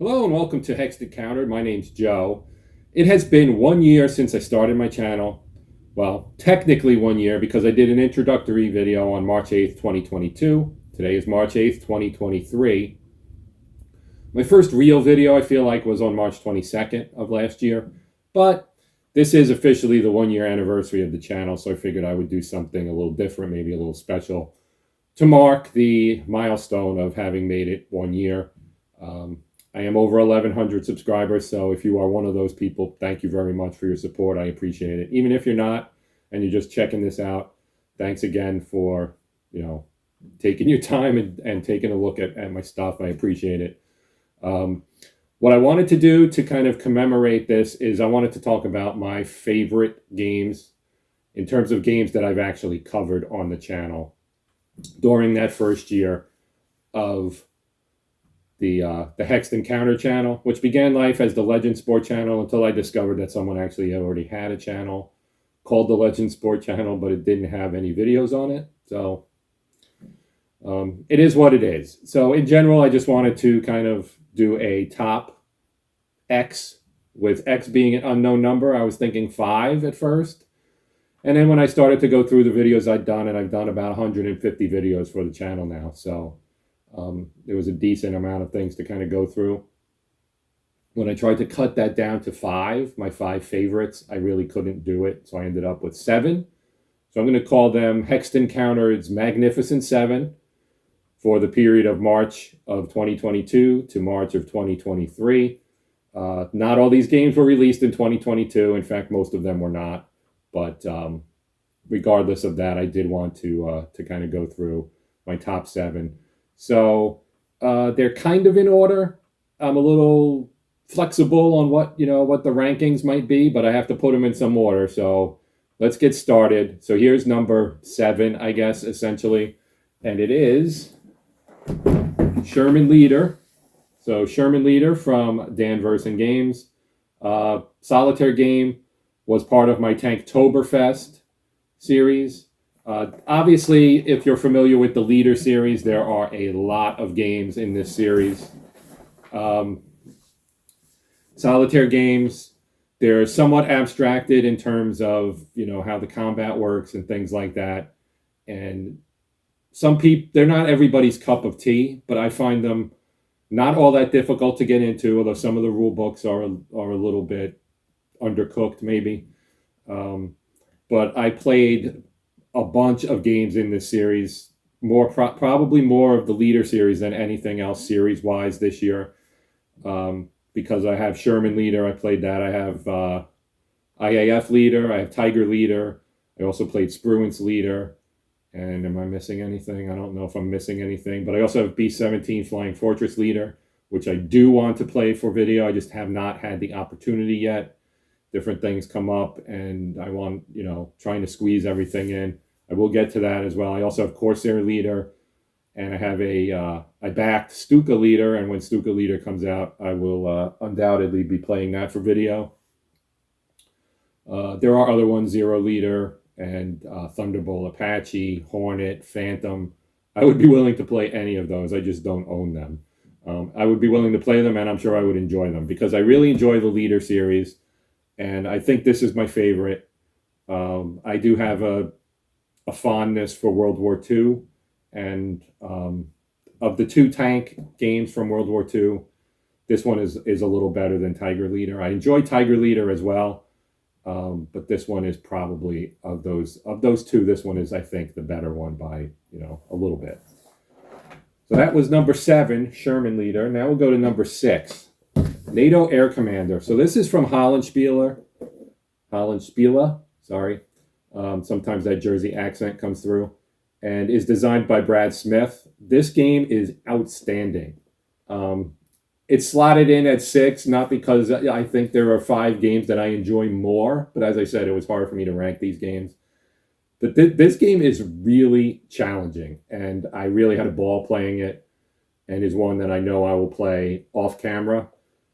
Hello and welcome to Hexed Countered. My name's Joe. It has been 1 year since I started my channel. Well, technically 1 year because I did an introductory video on March 8th, 2022. Today is March 8th, 2023. My first real video, I feel like, was on March 22nd of last year. But this is officially the 1 year anniversary of the channel, so I figured I would do something a little different, maybe a little special, to mark the milestone of having made it 1 year. I am over 1,100 subscribers, so if you are one of those people, thank you very much for your support. I appreciate it. Even if you're not, and you're just checking this out, thanks again for, taking your time and taking a look at my stuff. I appreciate it. What I wanted to do to kind of commemorate this is I wanted to talk about my favorite games in terms of games that I've actually covered on the channel during that first year of the Hexed Countered channel, which began life as the Legend Sport channel until I discovered that someone actually already had a channel called the Legend Sport channel, but it didn't have any videos on it. So it is what it is. So in general, I just wanted to kind of do a top X, with X being an unknown number. I was thinking 5 at first. And then when I started to go through the videos I'd done, and I've done about 150 videos for the channel now. So there was a decent amount of things to kind of go through. When I tried to cut that down to 5, my 5 favorites, I really couldn't do it. So I ended up with 7. So I'm going to call them Hexed Countered's Magnificent 7 for the period of March of 2022 to March of 2023. Not all these games were released in 2022. In fact, most of them were not. But regardless of that, I did want to kind of go through my top 7. So they're kind of in order. I'm a little flexible on what the rankings might be, but I have to put them in some order. So let's get started. So here's number 7, I guess, essentially. And it is Sherman Leader. So Sherman Leader from Danverson Games. Solitaire game was part of my Tanktoberfest series. Obviously, if you're familiar with the Leader series, there are a lot of games in this series. Solitaire games, they're somewhat abstracted in terms of, how the combat works and things like that. And some people, they're not everybody's cup of tea, but I find them not all that difficult to get into, although some of the rule books are a little bit undercooked, maybe. But I played a bunch of games in this series, probably more of the Leader series than anything else series-wise this year. Because I have Sherman Leader, I played that. I have IAF Leader, I have Tiger Leader. I also played Spruance Leader. And am I missing anything? I don't know if I'm missing anything. But I also have B-17 Flying Fortress Leader, which I do want to play for video. I just have not had the opportunity yet. Different things come up, and I want, trying to squeeze everything in. I will get to that as well. I also have Corsair Leader, and I have I backed Stuka Leader, and when Stuka Leader comes out, I will undoubtedly be playing that for video. There are other ones, Zero Leader, and Thunderbolt Apache, Hornet, Phantom. I would be willing to play any of those. I just don't own them. I would be willing to play them, and I'm sure I would enjoy them, because I really enjoy the Leader series, and I think this is my favorite. I do have a fondness for World War II, and of the 2 tank games from World War II, this one is a little better than Tiger Leader. I enjoy Tiger Leader as well, but this one is probably, of those 2, this one is, I think, the better one by a little bit. So that was number 7, Sherman Leader. Now we'll go to number 6, NATO Air Commander. So this is from Hollandspiele, sorry. Sometimes that Jersey accent comes through, and is designed by Brad Smith. This game is outstanding. It's slotted in at 6, not because I think there are 5 games that I enjoy more, but as I said, it was hard for me to rank these games. But this game is really challenging, and I really had a ball playing it, and is one that I know I will play off camera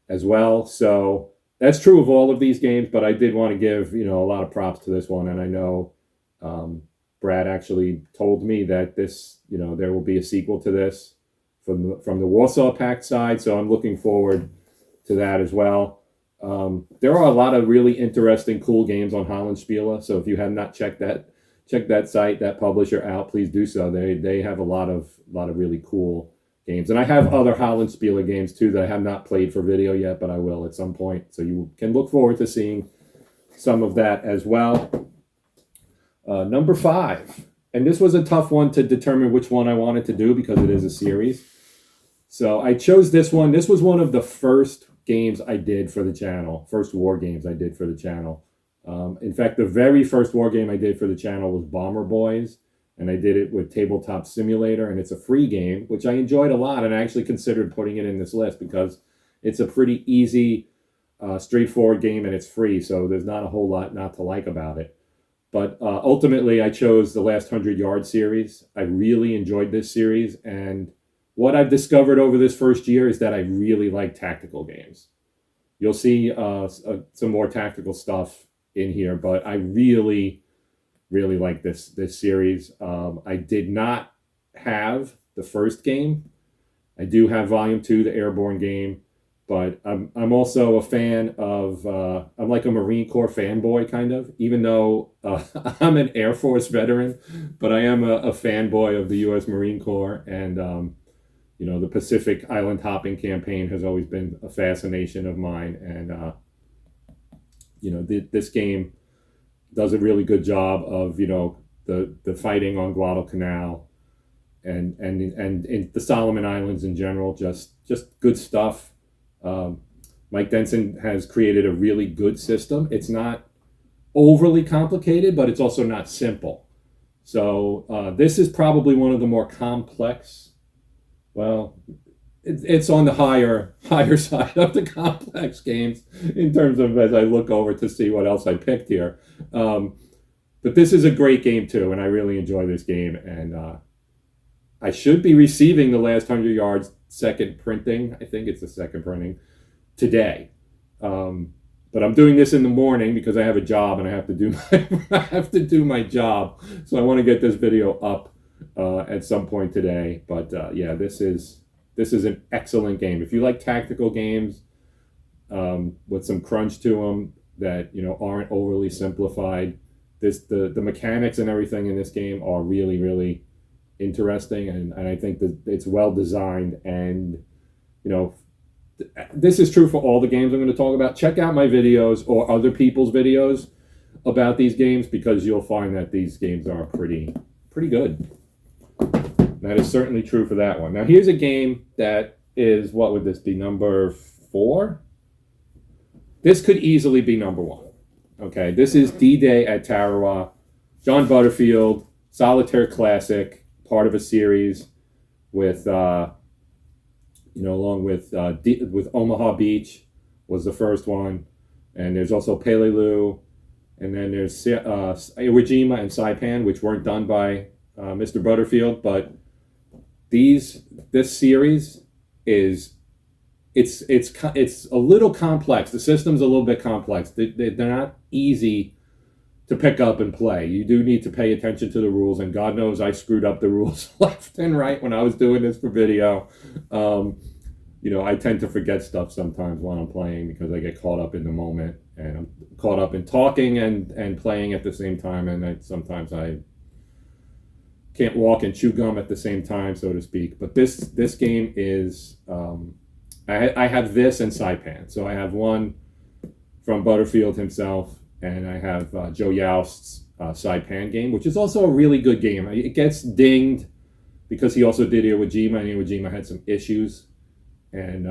as well. So that's true of all of these games, but I did want to give, a lot of props to this one. And I know Brad actually told me that this, there will be a sequel to this from the Warsaw Pact side. So I'm looking forward to that as well. There are a lot of really interesting, cool games on Hollandspiele. So if you have not checked that site, that publisher out, please do so. They have a lot of really cool games, and I have other Hollandspiele games too that I have not played for video yet, but I will at some point. So you can look forward to seeing some of that as well. Number 5, and this was a tough one to determine which one I wanted to do because it is a series. So I chose this one. This was one of the first games I did for the channel, first war games I did for the channel. In fact, the very first war game I did for the channel was Bomber Boys, and I did it with Tabletop Simulator, and it's a free game, which I enjoyed a lot, and I actually considered putting it in this list because it's a pretty easy, straightforward game, and it's free, so there's not a whole lot not to like about it. But ultimately, I chose the Last 100 Yard series. I really enjoyed this series, and what I've discovered over this first year is that I really like tactical games. You'll see some more tactical stuff in here, but I really, really like this series. I did not have the first game. I do have Volume 2, the Airborne game, but I'm also a fan of, I'm like a Marine Corps fanboy, kind of, even though I'm an Air Force veteran, but I am a fanboy of the U.S. Marine Corps, and you know, the Pacific Island hopping campaign has always been a fascination of mine. And, you know, this game does a really good job of, you know, the fighting on Guadalcanal and in the Solomon Islands in general, just good stuff. Mike Denson has created a really good system. It's not overly complicated, but it's also not simple. So this is probably one of the more complex. Well, it's on the higher side of the complex games in terms of as I look over to see what else I picked here. But this is a great game too, and I really enjoy this game. And I should be receiving the Last 100 Yards second printing. I think it's the second printing today. But I'm doing this in the morning because I have a job and I have to do my job. So I want to get this video up at some point today. But yeah, this is an excellent game. If you like tactical games with some crunch to them that, you know, aren't overly simplified, the mechanics and everything in this game are really, really interesting, and I think that it's well designed. And, you know, this is true for all the games I'm going to talk about. Check out my videos or other people's videos about these games, because you'll find that these games are pretty good. That is certainly true for that one. Now, here's a game that is, what would this be, number 4? This could easily be number 1. Okay, this is D-Day at Tarawa. John Butterfield, solitaire classic, part of a series with, you know, along with Omaha Beach was the first one. And there's also Peleliu. And then there's Iwo Jima and Saipan, which weren't done by Mr. Butterfield, but this series is it's a little complex. The system's a little bit complex. They're not easy to pick up and play. You do need to pay attention to the rules, and God knows I screwed up the rules left and right when I was doing this for video. You know, I tend to forget stuff sometimes while I'm playing because I get caught up in the moment, and I'm caught up in talking and playing at the same time, and sometimes I can't walk and chew gum at the same time, so to speak. But this game is, I have this and Saipan. So I have one from Butterfield himself, and I have Joe Youst's Saipan game, which is also a really good game. It gets dinged because he also did Iwo Jima, and Iwo Jima had some issues. And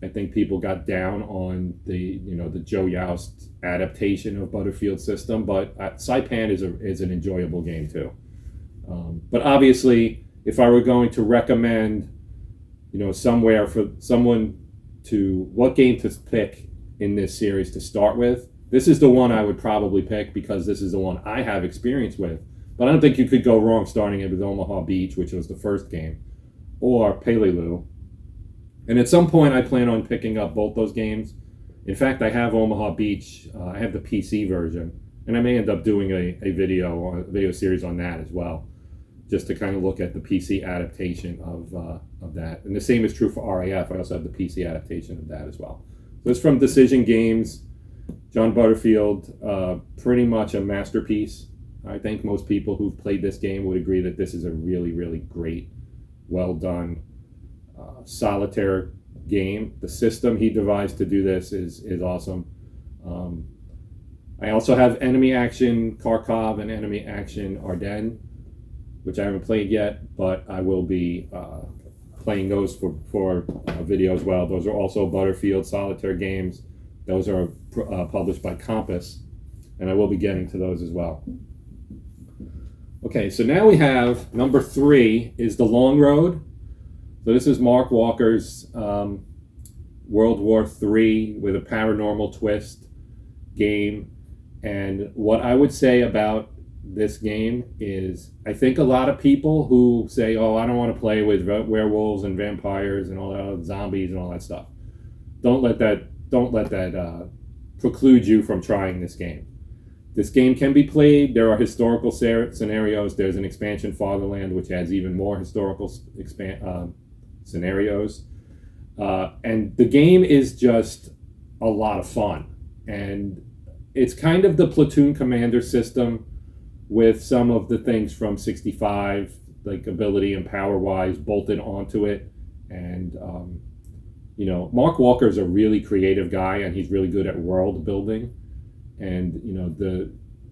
I think people got down on the Joe Youst adaptation of Butterfield's system, but Saipan is an enjoyable game too. But obviously, if I were going to recommend, you know, somewhere for someone what game to pick in this series to start with, this is the one I would probably pick because this is the one I have experience with. But I don't think you could go wrong starting it with Omaha Beach, which was the first game, or Peleliu. And at some point, I plan on picking up both those games. In fact, I have Omaha Beach. I have the PC version, and I may end up doing a video series on that as well. just to kind of look at the PC adaptation of that. And the same is true for RAF. I also have the PC adaptation of that as well. So it's from Decision Games. John Butterfield, pretty much a masterpiece. I think most people who've played this game would agree that this is a really, really great, well done solitaire game. The system he devised to do this is awesome. I also have Enemy Action Kharkov and Enemy Action Ardennes, which I haven't played yet, but I will be playing those for video as well. Those are also Butterfield solitaire games. Those are published by Compass, and I will be getting to those as well. Okay, so now we have number 3 is The Long Road. So this is Mark Walker's World War III with a paranormal twist game. And what I would say about this game is I think a lot of people who say, oh, I don't want to play with werewolves and vampires and all that, zombies and all that stuff, don't let that preclude you from trying this game. This game can be played. There are historical scenarios. There's an expansion, Fatherland, which has even more historical scenarios. And the game is just a lot of fun. And it's kind of the platoon commander system with some of the things from 65, like ability and power-wise, bolted onto it. And, Mark Walker is a really creative guy, and he's really good at world building. And,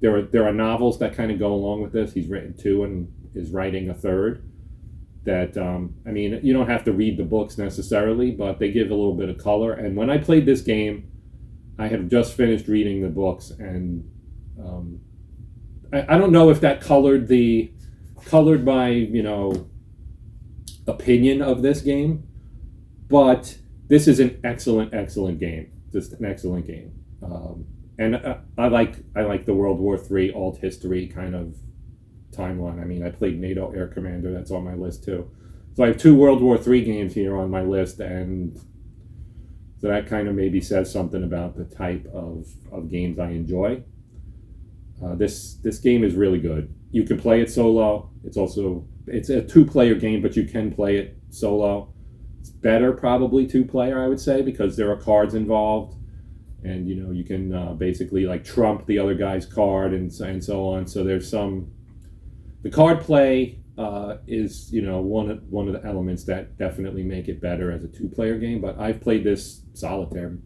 there are novels that kind of go along with this. He's written 2 and is writing a 3rd. That, you don't have to read the books necessarily, but they give a little bit of color. And when I played this game, I have just finished reading the books, and I don't know if that colored my, opinion of this game, but this is an excellent game. Just an excellent game. And I like the World War III alt history kind of timeline. I played NATO Air Commander. That's on my list too. So I have 2 World War III games here on my list, and so that kind of maybe says something about the type of games I enjoy. This game is really good. You can play it solo. It's a 2-player game, but you can play it solo. It's better probably 2-player, I would say, because there are cards involved, and you can basically like trump the other guy's card and so on. So there's the card play is one of the elements that definitely make it better as a 2-player game. But I've played this solitaire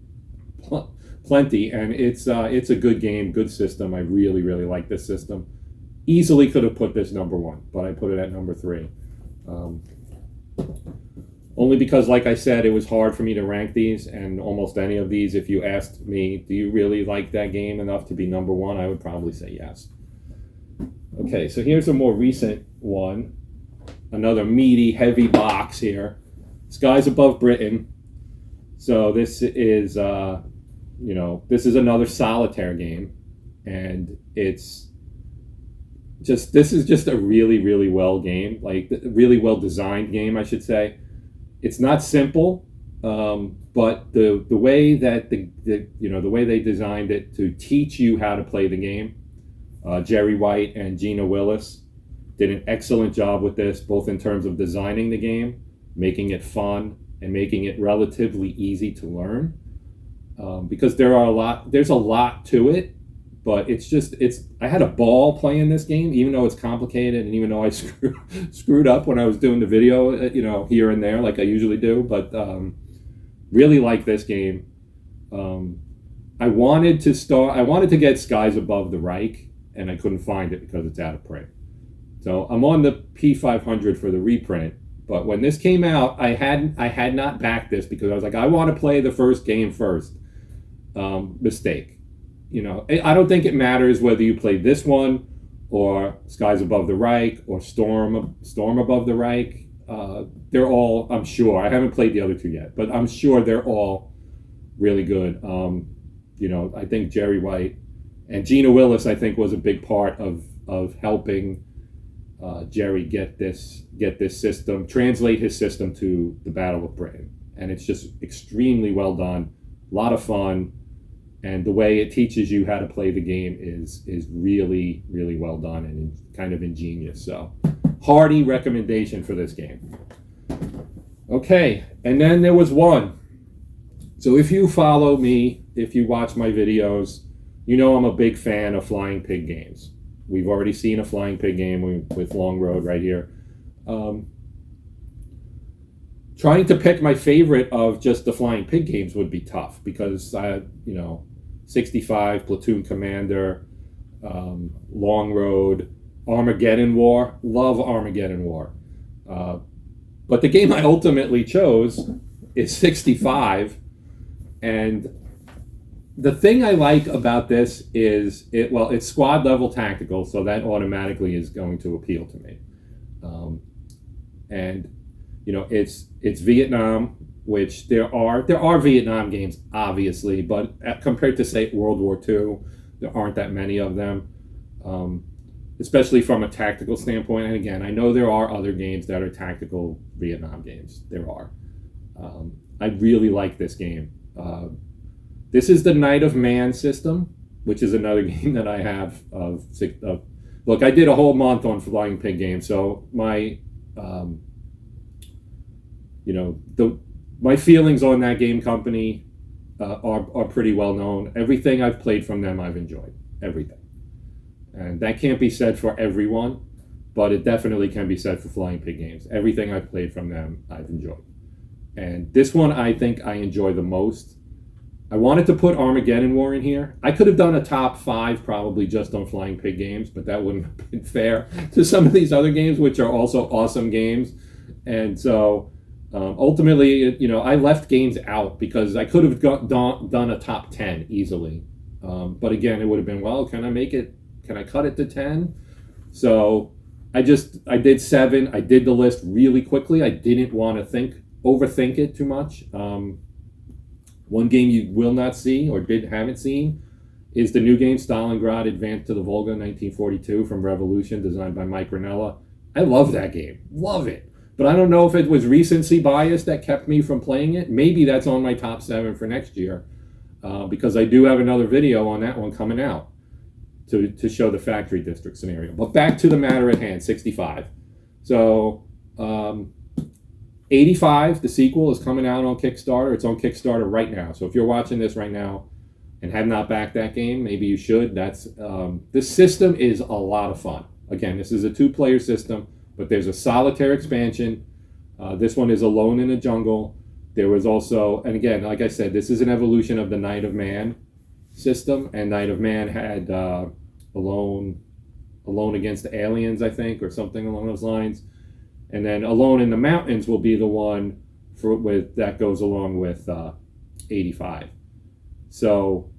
plenty, and it's a good game, good system. I really, really like this system. Easily could have put this number 1, but I put it at number 3. Only because, like I said, it was hard for me to rank these, and almost any of these, if you asked me, do you really like that game enough to be number 1, I would probably say yes. Okay, so here's a more recent one. Another meaty, heavy box here. Skies Above Britain. So this is, this is another solitaire game, and this is just a really, really well game, like really well designed game, I should say. It's not simple, but the way that the way they designed it to teach you how to play the game. Jerry White and Gina Willis did an excellent job with this, both in terms of designing the game, making it fun, and making it relatively easy to learn. Because there's a lot to it, but I had a ball playing this game, even though it's complicated, and even though I screwed up when I was doing the video, here and there, like I usually do. But really like this game. I wanted to get Skies Above the Reich, and I couldn't find it because it's out of print. So I'm on the P500 for the reprint. But when this came out, I had not backed this because I was like, I want to play the first game first. Mistake. I don't think it matters whether you play this one or Skies Above the Reich or Storm Above the Reich. They're all, I'm sure, I haven't played the other 2 yet, but I'm sure they're all really good. I think Jerry White and Gina Willis, I think, was a big part of helping Jerry get this system, translate his system to the Battle of Britain. And it's just extremely well done, a lot of fun, and the way it teaches you how to play the game is really, really well done and kind of ingenious. So hearty recommendation for this game. Okay, and then there was one. So if you follow me, if you watch my videos, you know I'm a big fan of Flying Pig games. We've already seen a Flying Pig game with Long Road right here. Trying to pick my favorite of just the Flying Pig games would be tough because 65, Platoon Commander, Long Road, Armageddon War. Love Armageddon War. But the game I ultimately chose is 65. And the thing I like about this is, it's squad level tactical, so that automatically is going to appeal to me. It's Vietnam, which there are Vietnam games, obviously, but compared to, say, World War II, there aren't that many of them. Especially from a tactical standpoint. And again, I know there are other games that are tactical Vietnam games. There are. I really like this game. This is the Night of Man system, which is another game that I have look, I did a whole month on Flying Pig games, so my my feelings on that game company are pretty well known. Everything I've played from them, I've enjoyed. Everything. And that can't be said for everyone, but it definitely can be said for Flying Pig games. Everything I've played from them, I've enjoyed. And this one, I think I enjoy the most. I wanted to put Armageddon War in here. I could have done a top 5 probably just on Flying Pig games, but that wouldn't have been fair to some of these other games, which are also awesome games. And so ultimately, I left games out because I could have done a top 10 easily. But again, it would have been, can I cut it to 10? So I did 7. I did the list really quickly. I didn't want to overthink it too much. One game you will not see or haven't seen is the new game Stalingrad Advance to the Volga 1942 from Revolution, designed by Mike Ranella. I love that game. Love it. But I don't know if it was recency bias that kept me from playing it. Maybe that's on my top 7 for next year because I do have another video on that one coming out to show the factory district scenario. But back to the matter at hand, 65. So 85, the sequel, is coming out on Kickstarter. It's on Kickstarter right now. So if you're watching this right now and have not backed that game, maybe you should. This system is a lot of fun. Again, this is a 2-player system, but there's a solitaire expansion. This one is Alone in the Jungle. There was also, and again, like I said, this is an evolution of the Night of Man system, and Night of Man had Alone Against the Aliens, I think, or something along those lines. And then Alone in the Mountains will be the one that goes along with 85. So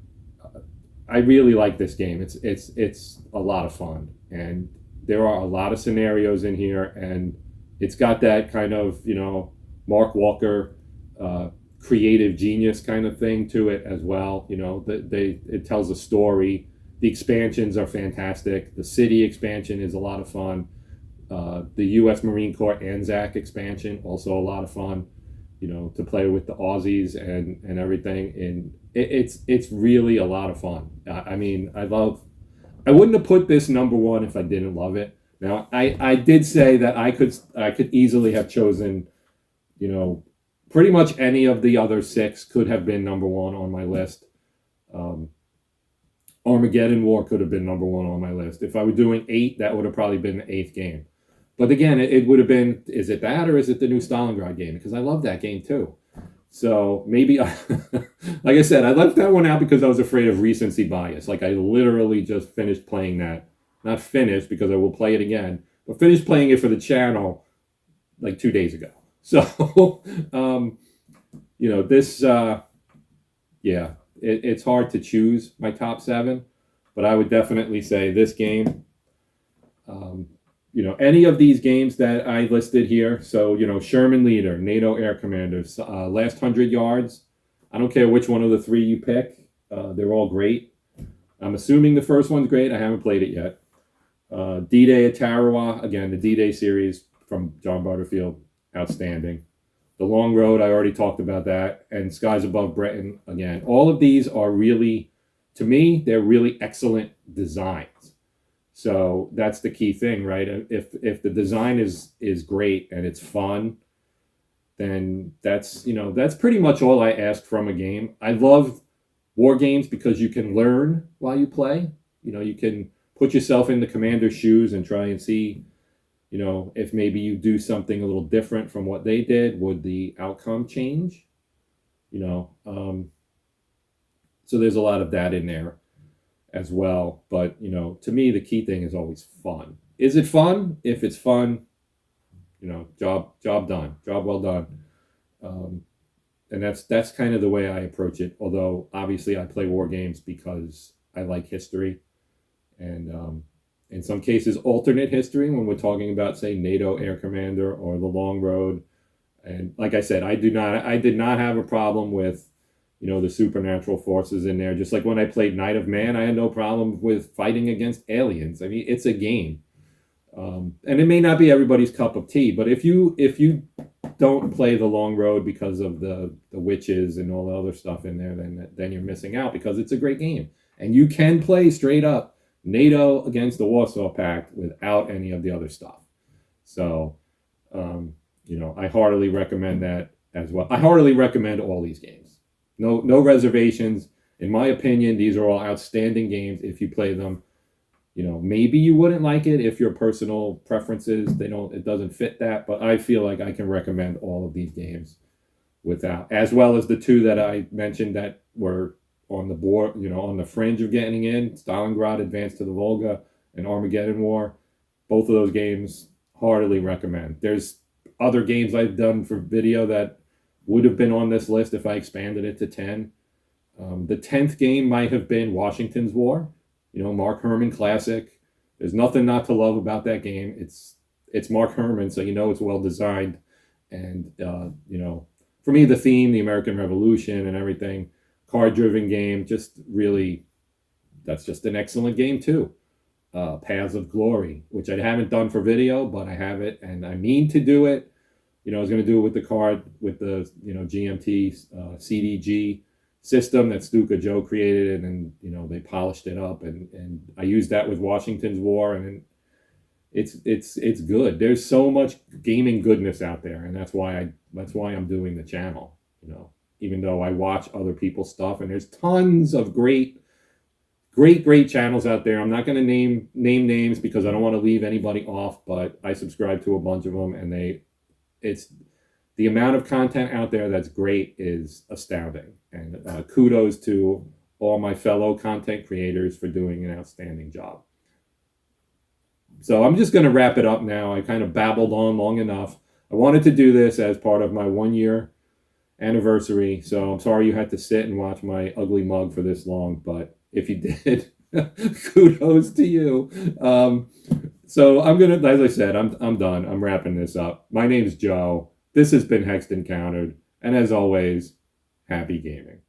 I really like this game. It's a lot of fun, and there are a lot of scenarios in here, and it's got that kind of Mark Walker creative genius kind of thing to it as well. It tells a story. The expansions are fantastic. The city expansion is a lot of fun. The U.S. Marine Corps ANZAC expansion, also a lot of fun, to play with the Aussies and everything. And it's really a lot of fun. I wouldn't have put this number 1 if I didn't love it. Now, I did say that I could easily have chosen, pretty much any of the other 6 could have been number 1 on my list. Armageddon War could have been number 1 on my list. If I were doing 8, that would have probably been the 8th game. But again, it would have been, is it that or is it the new Stalingrad game? Because I love that game too. So maybe, like I said, I left that one out because I was afraid of recency bias. Like I literally just finished playing that. Not finished because I will play it again, but finished playing it for the channel like 2 days ago. So, it's hard to choose my top 7, but I would definitely say this game, any of these games that I listed here. So, Sherman Leader, NATO Air Commanders, Last 100 Yards. I don't care which one of the 3 you pick. They're all great. I'm assuming the first one's great. I haven't played it yet. D-Day at Tarawa. Again, the D-Day series from John Butterfield. Outstanding. The Long Road, I already talked about that. And Skies Above Britain. Again, all of these are really, to me, they're really excellent designs. So that's the key thing, right? If the design is great and it's fun, then that's pretty much all I ask from a game. I love war games because you can learn while you play. You can put yourself in the commander's shoes and try and see, if maybe you do something a little different from what they did, would the outcome change? So there's a lot of that in there as well. But to me, the key thing is always fun. Is it fun? If it's fun, job done, job well done. And that's kind of the way I approach it. Although obviously I play war games because I like history, and in some cases alternate history when we're talking about, say, NATO Air Commander or the Long Road. And like I said, I did not have a problem with the supernatural forces in there. Just like when I played Knight of Man, I had no problem with fighting against aliens. I mean, it's a game. And it may not be everybody's cup of tea, but if you don't play the Long Road because of the witches and all the other stuff in there, then you're missing out, because it's a great game. And you can play straight up NATO against the Warsaw Pact without any of the other stuff. So, I heartily recommend that as well. I heartily recommend all these games. No reservations. In my opinion, these are all outstanding games if you play them. Maybe you wouldn't like it if your personal preferences, it doesn't fit that, but I feel like I can recommend all of these games as well as the two that I mentioned that were on the board, on the fringe of getting in: Stalingrad Advance to the Volga and Armageddon War. Both of those games, heartily recommend. There's other games I've done for video that would have been on this list if I expanded it to 10. The 10th game might have been Washington's War. Mark Herman classic. There's nothing not to love about that game. It's Mark Herman, so it's well designed. And, for me, the theme, the American Revolution and everything, card-driven game, that's just an excellent game too. Paths of Glory, which I haven't done for video, but I have it, and I mean to do it. I was going to do it with the card, with the, GMT CDG system that Stuka Joe created, and they polished it up, and I used that with Washington's War, and it's good. There's so much gaming goodness out there, and that's why I'm doing the channel. Even though I watch other people's stuff, and there's tons of great channels out there. I'm not going to name names because I don't want to leave anybody off, but I subscribe to a bunch of them, and it's the amount of content out there that's great is astounding. And kudos to all my fellow content creators for doing an outstanding job. So I'm just going to wrap it up now. I kind of babbled on long enough. I wanted to do this as part of my 1-year anniversary. So I'm sorry you had to sit and watch my ugly mug for this long, but if you did, kudos to you. So I'm going to, as I said, I'm done. I'm wrapping this up. My name's Joe. This has been Hexed Countered, and as always, happy gaming.